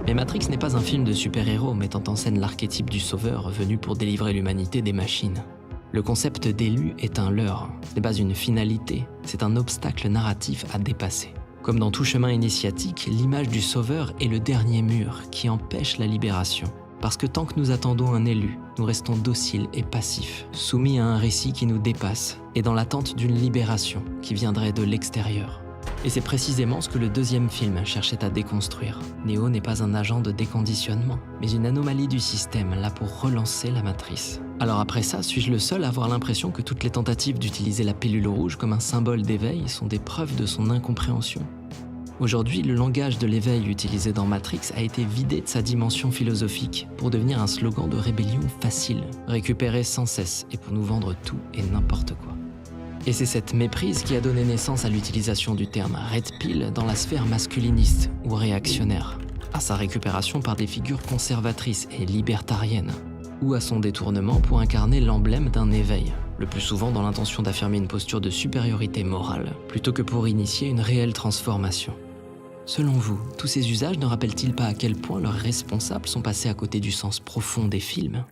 Mais Matrix n'est pas un film de super-héros mettant en scène l'archétype du sauveur venu pour délivrer l'humanité des machines. Le concept d'élu est un leurre, ce n'est pas une finalité, c'est un obstacle narratif à dépasser. Comme dans tout chemin initiatique, l'image du sauveur est le dernier mur qui empêche la libération. Parce que tant que nous attendons un élu, nous restons dociles et passifs, soumis à un récit qui nous dépasse et dans l'attente d'une libération qui viendrait de l'extérieur. Et c'est précisément ce que le deuxième film cherchait à déconstruire. Neo n'est pas un agent de déconditionnement, mais une anomalie du système là pour relancer la matrice. Alors après ça, suis-je le seul à avoir l'impression que toutes les tentatives d'utiliser la pilule rouge comme un symbole d'éveil sont des preuves de son incompréhension ? Aujourd'hui, le langage de l'éveil utilisé dans Matrix a été vidé de sa dimension philosophique pour devenir un slogan de rébellion facile, récupéré sans cesse et pour nous vendre tout et n'importe quoi. Et c'est cette méprise qui a donné naissance à l'utilisation du terme « red pill » dans la sphère masculiniste ou réactionnaire, à sa récupération par des figures conservatrices et libertariennes, ou à son détournement pour incarner l'emblème d'un éveil, le plus souvent dans l'intention d'affirmer une posture de supériorité morale, plutôt que pour initier une réelle transformation. Selon vous, tous ces usages ne rappellent-ils pas à quel point leurs responsables sont passés à côté du sens profond des films ?